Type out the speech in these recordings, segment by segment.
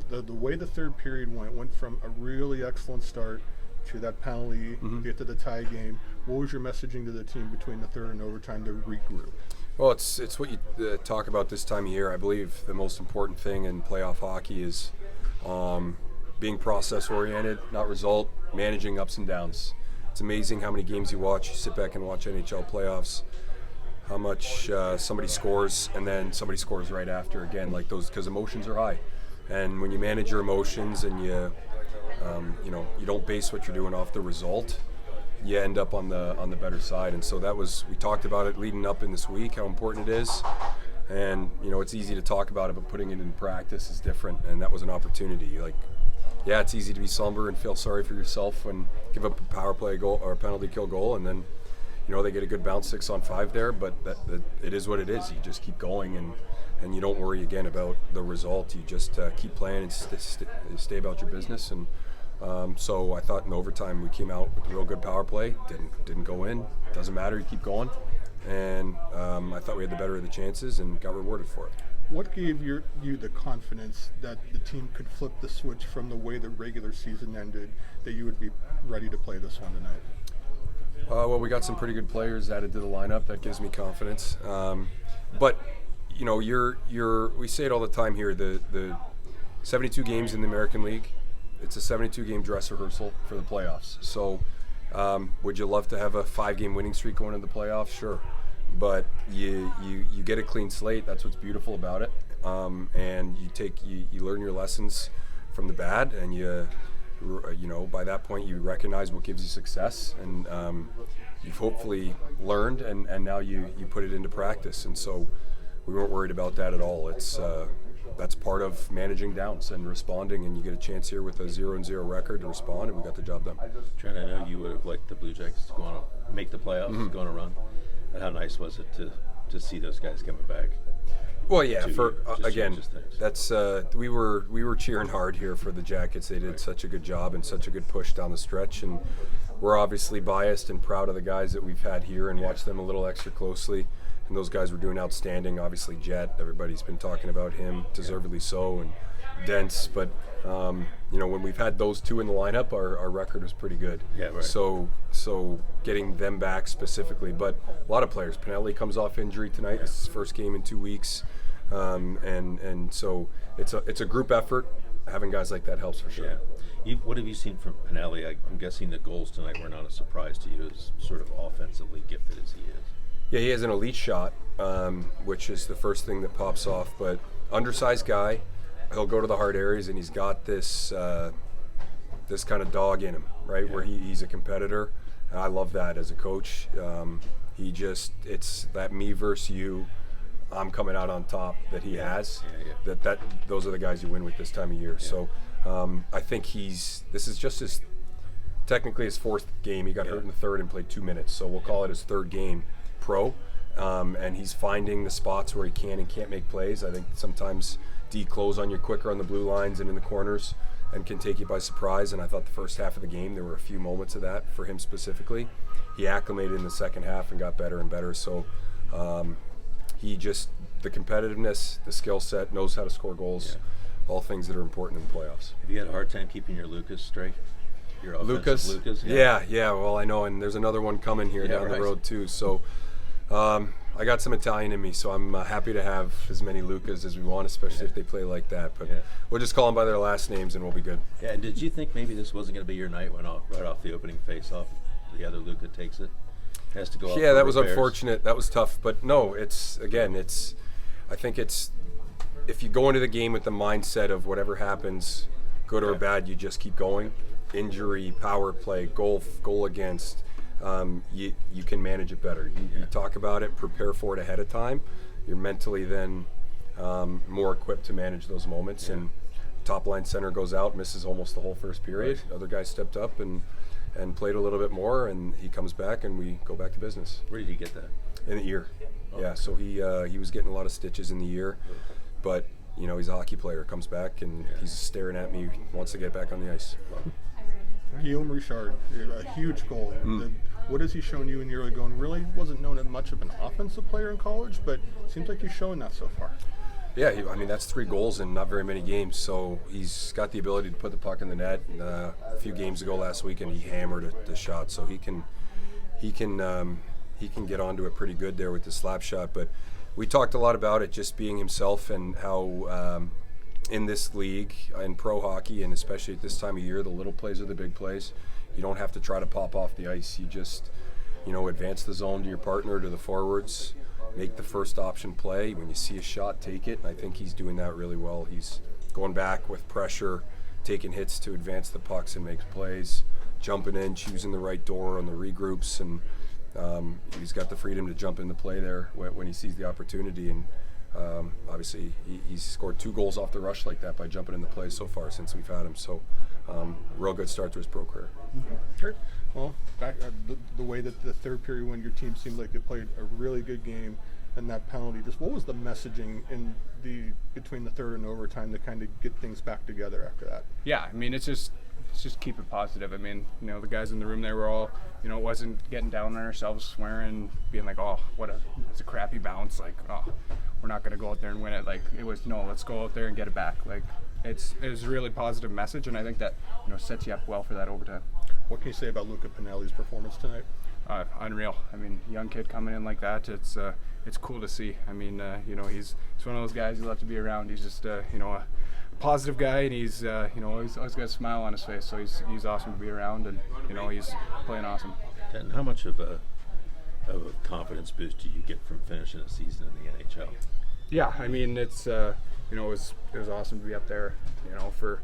the way the third period went from a really excellent start to that penalty, get to the tie game. What was your messaging to the team between the third and overtime to regroup? Well, it's what you talk about this time of year. I believe the most important thing in playoff hockey is being process-oriented, not result, managing ups and downs. It's amazing how many games you watch. You sit back and watch NHL playoffs, how much somebody scores and then somebody scores right after again, like those, because emotions are high. And when you manage your emotions and you don't base what you're doing off the result, you end up on the better side. And so we talked about it leading up in this week, how important it is. And it's easy to talk about it, but putting it in practice is different. And that was an opportunity. It's easy to be somber and feel sorry for yourself when give up a power play goal or a penalty kill goal, and then they get a good bounce 6-on-5 there. But that it is what it is. You just keep going and you don't worry again about the result. You just keep playing and stay about your business. And so I thought in overtime we came out with a real good power play. Didn't go in. Doesn't matter. You keep going. And I thought we had the better of the chances and got rewarded for it. What gave you the confidence that the team could flip the switch from the way the regular season ended, that you would be ready to play this one tonight? Well, we got some pretty good players added to the lineup. That gives me confidence. But we say it all the time here. The 72 games in the American League, it's a 72-game dress rehearsal for the playoffs. So, would you love to have a 5-game winning streak going into the playoffs? Sure. But you get a clean slate. That's what's beautiful about it. And you learn your lessons from the bad, and by that point you recognize what gives you success, and you've hopefully learned, and now you put it into practice. And so we weren't worried about that at all. It's that's part of managing downs and responding, and you get a chance here with a 0-0 record to respond, and we got the job done. Trent, I know you would have liked the Blue Jackets to go on make the playoffs, go on a run. And how nice was it to see those guys coming back? Well, yeah. That's we were cheering hard here for the Jackets. They did such a good job and such a good push down the stretch, and we're obviously biased and proud of the guys that we've had here and watched them a little extra closely. And those guys were doing outstanding. Obviously, Jet, everybody's been talking about him, deservedly so, and Dents. But when we've had those two in the lineup, our record was pretty good. Yeah, right. So getting them back specifically, but a lot of players. Pinelli comes off injury tonight. This is his first game in 2 weeks, and so it's a group effort. Having guys like that helps for sure. Yeah. What have you seen from Pinelli? I'm guessing the goals tonight were not a surprise to you, as sort of offensively gifted as he is. Yeah, he has an elite shot, which is the first thing that pops off. But undersized guy, he'll go to the hard areas, and he's got this this kind of dog in him, right? Yeah. Where he's a competitor. And I love that as a coach. It's that me versus you, I'm coming out on top that he has. Yeah. That those are the guys you win with this time of year. Yeah. So I think this is just technically his fourth game. He got hurt in the third and played 2 minutes. So we'll call it his third game pro. And he's finding the spots where he can and can't make plays. I think sometimes D close on you quicker on the blue lines and in the corners and can take you by surprise. And I thought the first half of the game, there were a few moments of that for him specifically. He acclimated in the second half and got better and better. So the competitiveness, the skill set, knows how to score goals, all things that are important in the playoffs. Have you had a hard time keeping your Lucas straight? Your Lucas? Yeah, well, I know, and there's another one coming here down the road too. So I got some Italian in me, so I'm happy to have as many Lucas as we want, especially if they play like that. But we'll just call them by their last names and we'll be good. Yeah, and did you think maybe this wasn't going to be your night when right off the opening face-off, the other Luca takes it? Has to go out. Yeah, that was unfortunate. That was tough. But no, I think it's if you go into the game with the mindset of whatever happens, good or bad, you just keep going. Injury, power play, goal against, you can manage it better. You talk about it, prepare for it ahead of time. You're mentally then more equipped to manage those moments. And top line center goes out, misses almost the whole first period. Right. Other guys stepped up and played a little bit more, and he comes back and we go back to business. Where did he get that? In the ear. Oh. Yeah, so he was getting a lot of stitches in the ear, but he's a hockey player. Comes back and he's staring at me, wants to get back on the ice. Guillaume Richard, a huge goal. What has he shown you in your early going? Really wasn't known as much of an offensive player in college, but seems like he's showing that so far. Yeah, I mean, that's 3 goals in not very many games, so he's got the ability to put the puck in the net. A few games ago last weekend, he hammered the shot, so he can get onto it pretty good there with the slap shot. But we talked a lot about it just being himself and how in this league, in pro hockey, and especially at this time of year, the little plays are the big plays. You don't have to try to pop off the ice. You just, advance the zone to your partner, to the forwards, make the first option play. When you see a shot, take it. And I think he's doing that really well. He's going back with pressure, taking hits to advance the pucks and makes plays, jumping in, choosing the right door on the regroups, and he's got the freedom to jump into play there when he sees the opportunity. And obviously, he's scored 2 goals off the rush like that by jumping into play so far since we've had him. So, real good start to his pro career. Great. Well, back the way that the third period, when your team seemed like it played a really good game, and that penalty, just what was the messaging between the third and overtime to kind of get things back together after that? Yeah, I mean, it's just keep it positive. I mean, the guys in the room, they were all, it wasn't getting down on ourselves, swearing, being like, oh, it's a crappy bounce. Like, oh, we're not going to go out there and win it. Like, it was, no, let's go out there and get it back. Like, it was a really positive message, and I think that, sets you up well for that overtime. What can you say about Luca Pinelli's performance tonight? Unreal. I mean, young kid coming in like that, it's cool to see. I mean, he's one of those guys you love to be around. He's just, a positive guy, and he's, always got a smile on his face. So he's awesome to be around, and he's playing awesome. And how much of a confidence boost do you get from finishing a season in the NHL? Yeah, I mean, it's it was awesome to be up there, for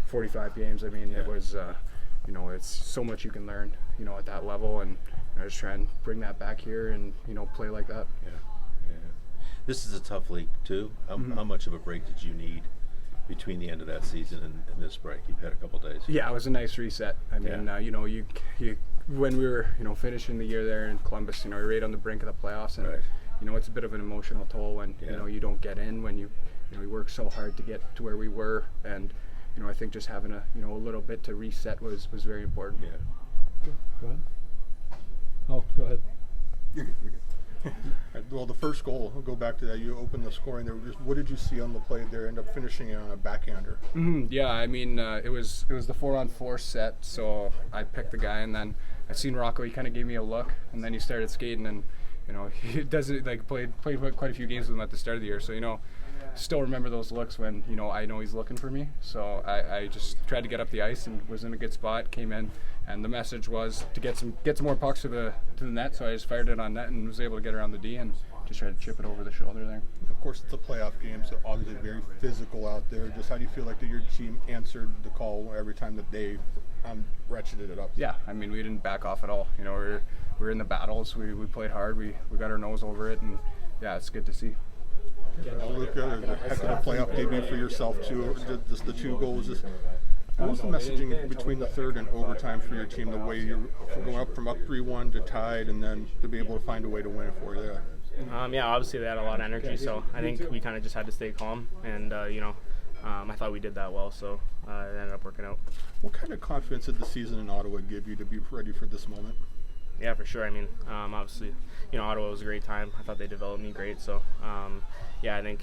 45 games. I mean, it was, it's so much you can learn, at that level, and I just try and bring that back here and play like that. Yeah. This is a tough league too. How much of a break did you need between the end of that season and this break? You've had a couple days. Yeah, it was a nice reset. I mean, you when we were finishing the year there in Columbus, you're right on the brink of the playoffs, and right. It's a bit of an emotional toll when you don't get in, when you work so hard to get to where we were, and I think just having a little bit to reset was very important. Yeah. Go ahead. Oh, go ahead. You're good. Well, the first goal, I'll go back to that. You opened the scoring there. What did you see on the play there? End up finishing it on a backhander. Yeah, I mean, it was the 4-on-4 set, so I picked the guy, and then I seen Rocco. He kind of gave me a look, and then he started skating, and he doesn't played quite a few games with him at the start of the year, so still remember those looks when I know he's looking for me. So I just tried to get up the ice and was in a good spot. Came in, and the message was to get some more pucks to the net. So I just fired it on net and was able to get around the D and just tried to chip it over the shoulder there. Of course, it's a playoff game, so obviously very physical out there. Just how do you feel like that your team answered the call every time that they ratcheted it up? Yeah, I mean, we didn't back off at all. We were in the battles. We played hard. We got our nose over it, and yeah, it's good to see. Luca, a heck of a playoff debut for yourself too. Just the 2 goals. What was the messaging between the third and overtime for your team? The way you're going up from up 3-1 to tied, and then to be able to find a way to win it for you there. Yeah, obviously they had a lot of energy, so I think we kind of just had to stay calm, and I thought we did that well, so it ended up working out. What kind of confidence did the season in Ottawa give you to be ready for this moment? Yeah, for sure. I mean, obviously, Ottawa was a great time. I thought they developed me great, so I think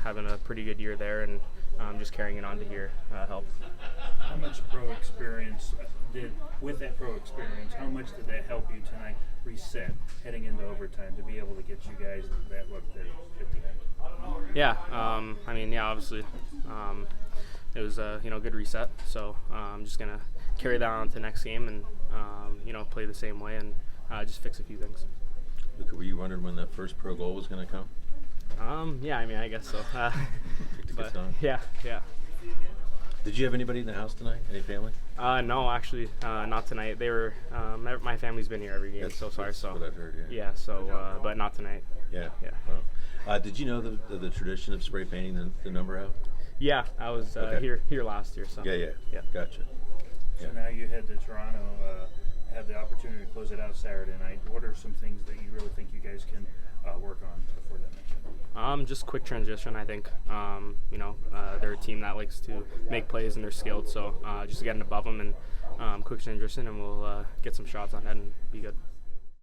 having a pretty good year there and just carrying it on to here helped. How much pro experience how much did that help you tonight reset heading into overtime to be able to get you guys that look there at the end? Yeah, obviously, it was a good reset. So I'm just gonna carry that on to the next game and play the same way and just fix a few things. Luca, were you wondering when that first pro goal was going to come? Yeah, I guess so. But, yeah. Did you have anybody in the house tonight? Any family? No, actually, not tonight. They were. My family's been here every game so far. That's So what I've heard. Yeah. yeah. So, but not tonight. Yeah. Yeah. Wow. Did you know the tradition of spray painting the number out? Yeah, I was here last year. So Yeah. Gotcha. So now you head to Toronto, have the opportunity to close it out Saturday night. What are some things that you really think you guys can work on before that matchup? Just quick transition. I think they're a team that likes to make plays and they're skilled. So just getting above them and quick transition, and we'll get some shots on that and be good.